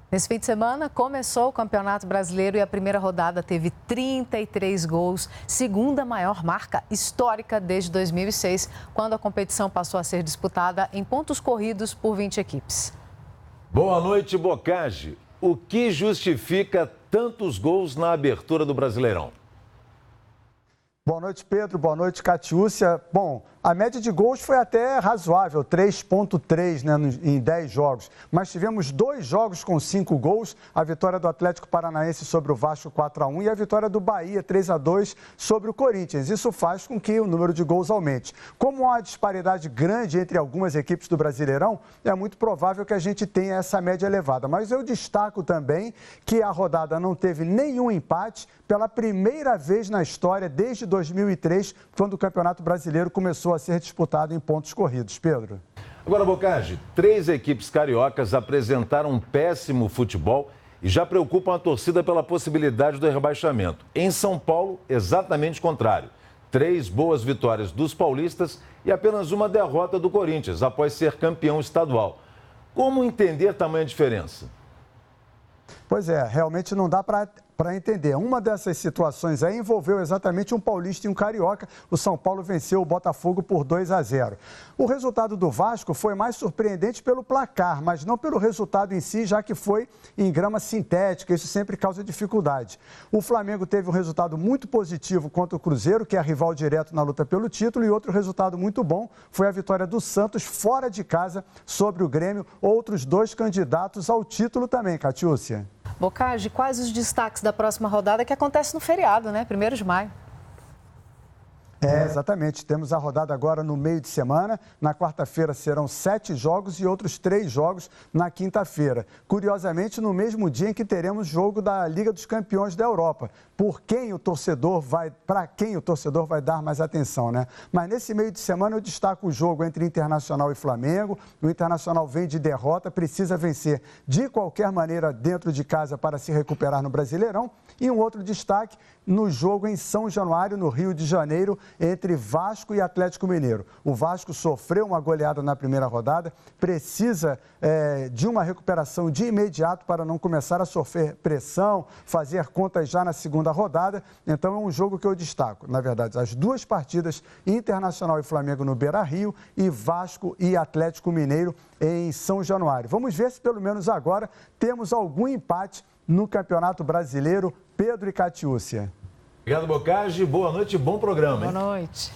Nesse fim de semana, começou o Campeonato Brasileiro e a primeira rodada teve 33 gols, segunda maior marca histórica desde 2006, quando a competição passou a ser disputada em pontos corridos por 20 equipes. Boa noite, Boccagi. O que justifica tantos gols na abertura do Brasileirão? Boa noite, Pedro. Boa noite, Catiúcia. Bom, a média de gols foi até razoável, 3,3, né, em 10 jogos. Mas tivemos 2 jogos com 5 gols, a vitória do Atlético Paranaense sobre o Vasco 4-1 e a vitória do Bahia 3-2 sobre o Corinthians. Isso faz com que o número de gols aumente. Como há uma disparidade grande entre algumas equipes do Brasileirão, é muito provável que a gente tenha essa média elevada. Mas eu destaco também que a rodada não teve nenhum empate pela primeira vez na história desde 2003, quando o Campeonato Brasileiro começou a ser disputado em pontos corridos. Pedro. Agora, Boccagi, 3 equipes cariocas apresentaram um péssimo futebol e já preocupam a torcida pela possibilidade do rebaixamento. Em São Paulo, exatamente o contrário. 3 boas vitórias dos paulistas e apenas uma derrota do Corinthians, após ser campeão estadual. Como entender tamanha diferença? Pois é, realmente não dá para entender. Uma dessas situações aí envolveu exatamente um paulista e um carioca. O São Paulo venceu o Botafogo por 2-0. O resultado do Vasco foi mais surpreendente pelo placar, mas não pelo resultado em si, já que foi em grama sintética. Isso sempre causa dificuldade. O Flamengo teve um resultado muito positivo contra o Cruzeiro, que é rival direto na luta pelo título, e outro resultado muito bom foi a vitória do Santos fora de casa sobre o Grêmio. Outros 2 candidatos ao título também, Catiúcia. Boccagi, quais os destaques da próxima rodada que acontece no feriado, né? 1º de maio. Exatamente. Temos a rodada agora no meio de semana. Na quarta-feira serão 7 jogos e outros 3 jogos na quinta-feira. Curiosamente, no mesmo dia em que teremos jogo da Liga dos Campeões da Europa. Para quem o torcedor vai dar mais atenção, né? Mas nesse meio de semana eu destaco o jogo entre Internacional e Flamengo. O Internacional vem de derrota, precisa vencer de qualquer maneira dentro de casa para se recuperar no Brasileirão. E um outro destaque no jogo em São Januário, no Rio de Janeiro, entre Vasco e Atlético Mineiro. O Vasco sofreu uma goleada na primeira rodada, precisa de uma recuperação de imediato para não começar a sofrer pressão, fazer contas já na segunda rodada. Então é um jogo que eu destaco. Na verdade, as 2 partidas, Internacional e Flamengo no Beira-Rio e Vasco e Atlético Mineiro em São Januário. Vamos ver se pelo menos agora temos algum empate no Campeonato Brasileiro. Pedro e Catiúcia. Obrigado, Boccagi. Boa noite e bom programa. Boa noite.